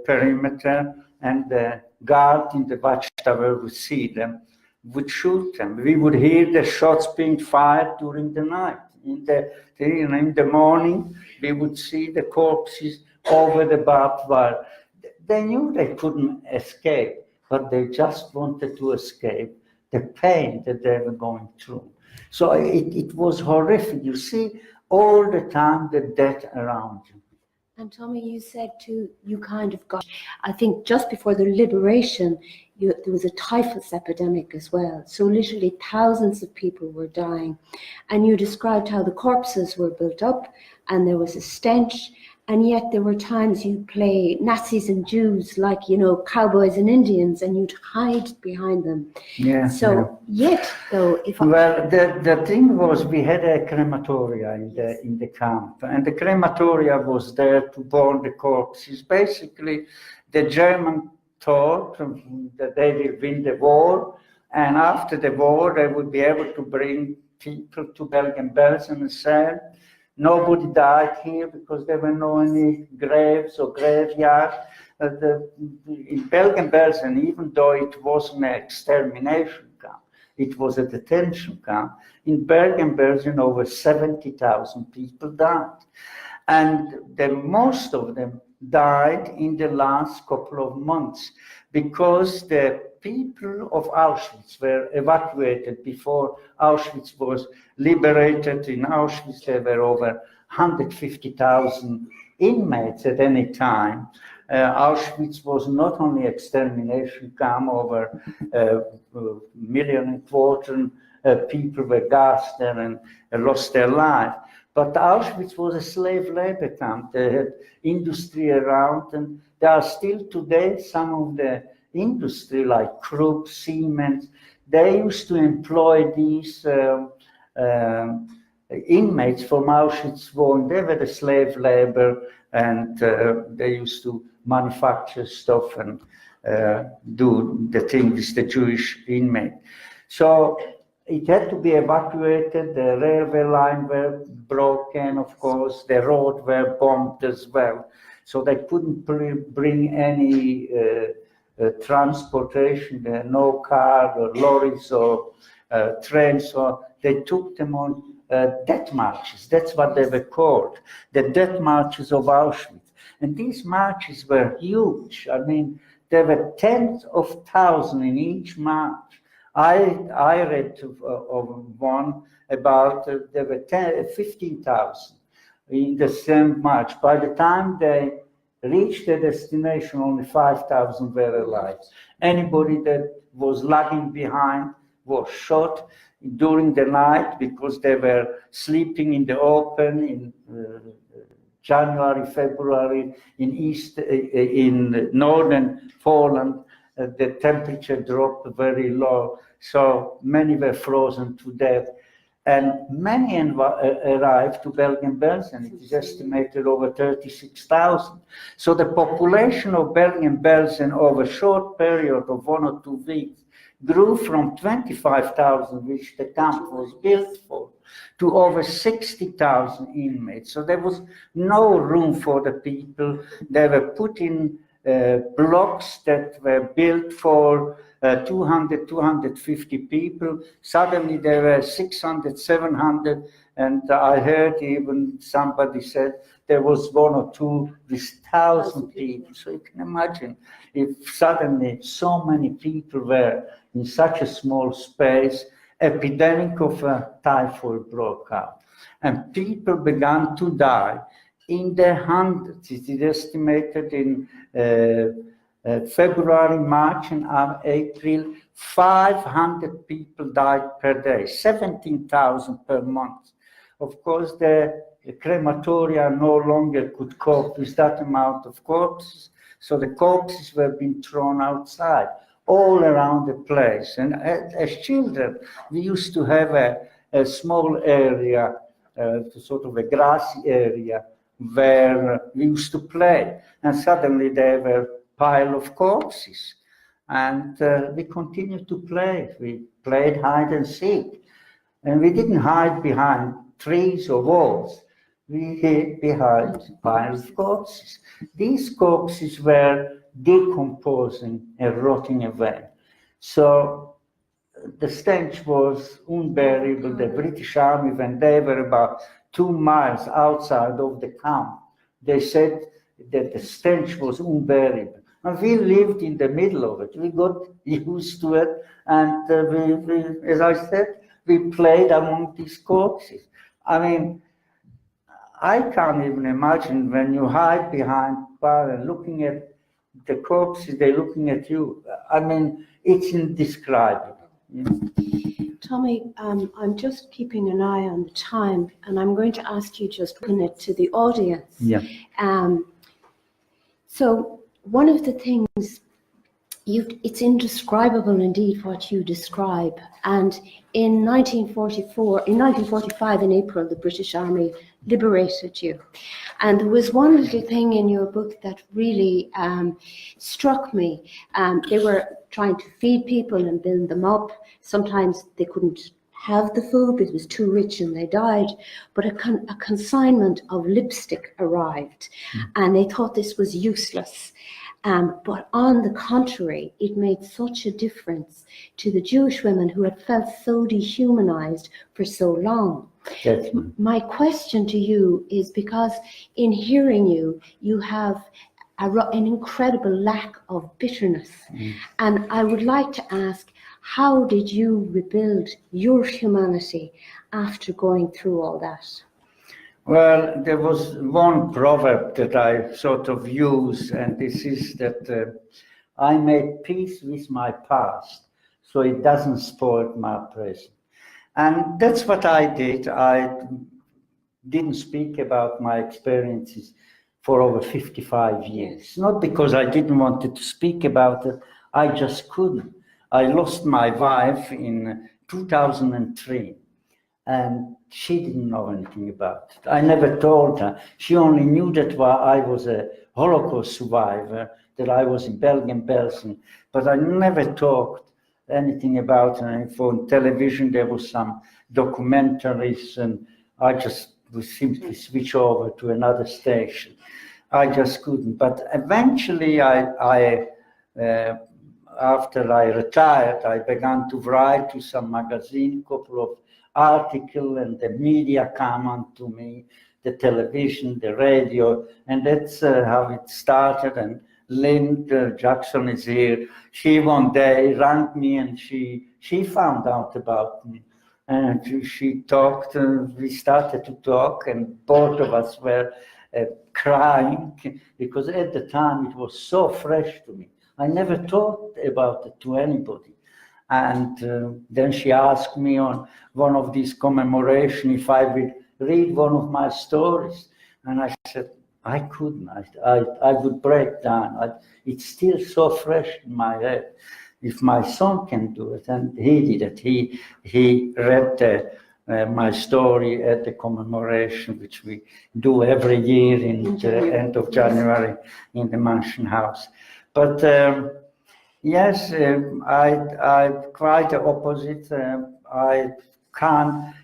perimeter, and the guard in the watchtower would see them, would shoot them. We would hear the shots being fired during the night. In the morning, we would see the corpses over the barbed wire. They knew they couldn't escape, but they just wanted to escape the pain that they were going through. So it was horrific. You see all the time the death around you. And Tomi, you said too, you kind of got, I think just before the liberation, there was a typhus epidemic as well. So literally thousands of people were dying. And you described how the corpses were built up and there was a stench. And yet there were times you'd play Nazis and Jews, like, cowboys and Indians, and you'd hide behind them. Yeah. So yet, though, Well, the thing was, we had a crematoria in the camp, and the crematoria was there to burn the corpses. Basically, the German thought that they will win the war, and after the war, they would be able to bring people to Bergen-Belsen and say, nobody died here because there were no any graves or graveyards. In Bergen-Belsen, even though it wasn't an extermination camp, it was a detention camp. In Bergen-Belsen, over 70,000 people died. And most of them died in the last couple of months because the people of Auschwitz were evacuated before Auschwitz was liberated. In Auschwitz, there were over 150,000 inmates at any time. Auschwitz was not only extermination camp, over 1.25 million people were gassed there and lost their life. But Auschwitz was a slave labor camp. They had industry around, and there are still today some of the industry like Krupp, Siemens. They used to employ these inmates from Auschwitz. They were the slave labor, and they used to manufacture stuff and do the things the Jewish inmate. So it had to be evacuated. The railway line were broken, of course. The road were bombed as well. So they couldn't bring any transportation, no car or lorries or train, so they took them on death marches. That's what they were called, the death marches of Auschwitz. And these marches were huge. I mean, there were tens of thousands in each march. I read of one about, there were 15,000 in the same march. By the time they reached their destination, only 5,000 were alive. Anybody that was lagging behind was shot during the night because they were sleeping in the open in January, February, in northern Poland. The temperature dropped very low, so many were frozen to death. And many arrived to Bergen-Belsen. It is estimated over 36,000. So the population of Bergen-Belsen over a short period of 1 or 2 weeks grew from 25,000, which the camp was built for, to over 60,000 inmates. So there was no room for the people. They were put in blocks that were built for 200, 250 people. Suddenly there were 600, 700, and I heard even somebody said there was 1 or 2 with 1,000 people. So you can imagine if suddenly so many people were in such a small space, epidemic of typhoid broke out, and people began to die in the hundreds. It is estimated in February, March, and April, 500 people died per day, 17,000 per month. Of course, the crematoria no longer could cope with that amount of corpses, so the corpses were being thrown outside, all around the place. And as children, we used to have a small area, sort of a grassy area, where we used to play, and suddenly there were a pile of corpses, and we continued to play. We played hide and seek, and we didn't hide behind trees or walls. We hid behind piles of corpses. These corpses were decomposing and rotting away. So the stench was unbearable. The British Army, when they were about 2 miles outside of the camp, they said that the stench was unbearable. And we lived in the middle of it. We got used to it, and we, as I said, we played among these corpses. I mean, I can't even imagine when you hide behind bar and looking at the corpses, they're looking at you. I mean, it's indescribable. You know? Tomi, I'm just keeping an eye on the time, and I'm going to ask you just to it to the audience. Yeah. So one of the things, it's indescribable indeed what you describe. And in 1945 in April, the British Army liberated you. And there was one little thing in your book that really struck me. They were trying to feed people and build them up. Sometimes they couldn't have the food because it was too rich and they died. But a consignment of lipstick arrived, and they thought this was useless. But on the contrary, it made such a difference to the Jewish women who had felt so dehumanized for so long. Yes. My question to you is, because in hearing you, you have an incredible lack of bitterness. And I would like to ask, how did you rebuild your humanity after going through all that? Well, there was one proverb that I sort of use, and this is that I made peace with my past, so it doesn't spoil my present. And that's what I did. I didn't speak about my experiences for over 55 years. Not because I didn't want to speak about it, I just couldn't. I lost my wife in 2003. And she didn't know anything about it. I never told her. She only knew that I was a Holocaust survivor, that I was in Bergen-Belsen, but I never talked anything about it. And for television, there was some documentaries, and I just would simply switch over to another station. I just couldn't. But eventually, after I retired, I began to write to some magazine, couple of articles, and the media come on to me, the television, the radio, and that's how it started. And Lynn Jackson is here. She one day rang me, and she found out about me. And she talked, we started to talk, and both of us were crying, because at the time it was so fresh to me. I never talked about it to anybody. And then she asked me on one of these commemorations if I would read one of my stories. And I said, I couldn't. I would break down. It's still so fresh in my head. If my son can do it, and he did it. He read my story at the commemoration, which we do every year in the end of January in the Mansion House. But yes, I quite the opposite. I can't,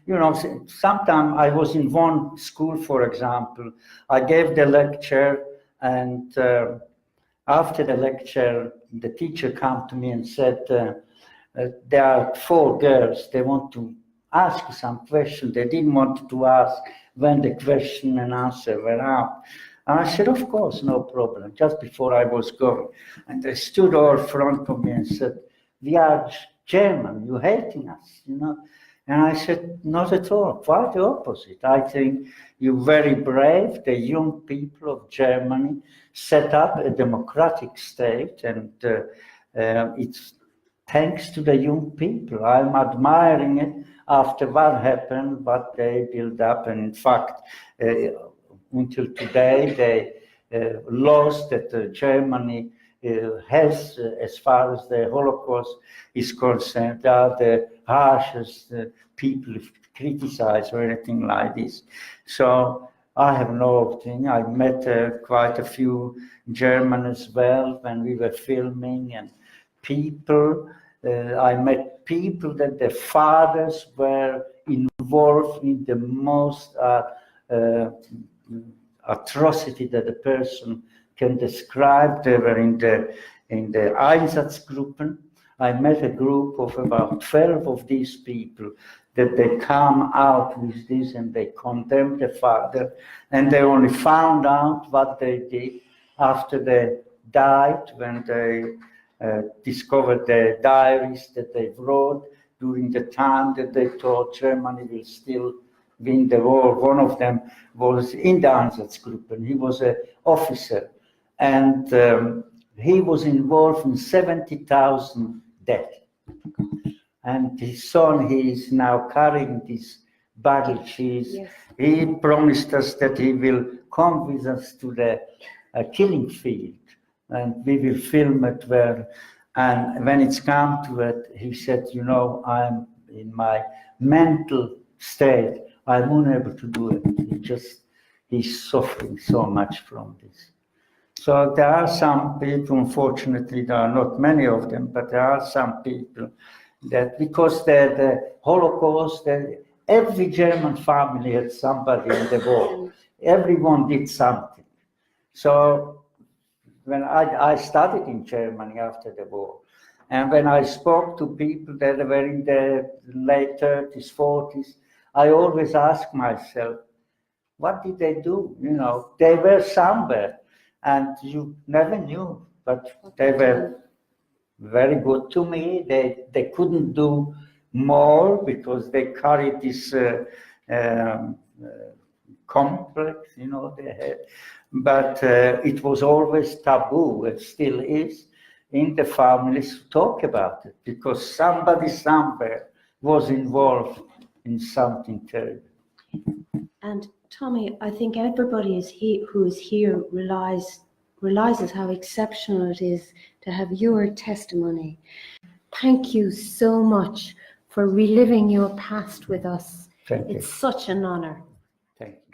sometimes I was in one school, for example, I gave the lecture, and after the lecture, the teacher came to me and said, there are 4 girls, they want to ask some questions. They didn't want to ask when the question and answer were out. And I said, of course, no problem, just before I was going. And they stood all in front of me and said, we are German, you're hating us, And I said, not at all, quite the opposite. I think you're very brave. The young people of Germany set up a democratic state, and it's thanks to the young people. I'm admiring it after what happened, what they built up. And in fact, until today, they lost that Germany has, as far as the Holocaust is concerned, are the harshest people criticize or anything like this. So I have no thing. I met quite a few Germans as well when we were filming, and people. I met people that their fathers were involved in the most atrocity that a person can describe. They were in the Einsatzgruppen. I met a group of about 12 of these people that they come out with this, and they condemned the father, and they only found out what they did after they died, when they discovered the diaries that they wrote during the time that they thought Germany will still win the war. One of them was in the Einsatzgruppen. He was an officer, and he was involved in 70,000 deaths. And his son, he is now carrying this baggage. Yes. He promised us that he will come with us to the killing field, and we will film it there. And when it's come to it, he said, I'm in my mental state, I'm unable to do it. He's suffering so much from this. So there are some people, unfortunately, there are not many of them, but there are some people that, because the Holocaust, every German family had somebody in the war. Everyone did something. So when I studied in Germany after the war, and when I spoke to people that were in the late 30s, 40s, I always asked myself, what did they do? They were somewhere, and you never knew, but they were very good to me. They couldn't do more because they carried this complex, they had. But it was always taboo, it still is, in the families to talk about it, because somebody somewhere was involved in something terrible. And Tomi, I think everybody who is here realizes how exceptional it is to have your testimony. Thank you so much for reliving your past with us. Thank you. It's such an honor. Thank you.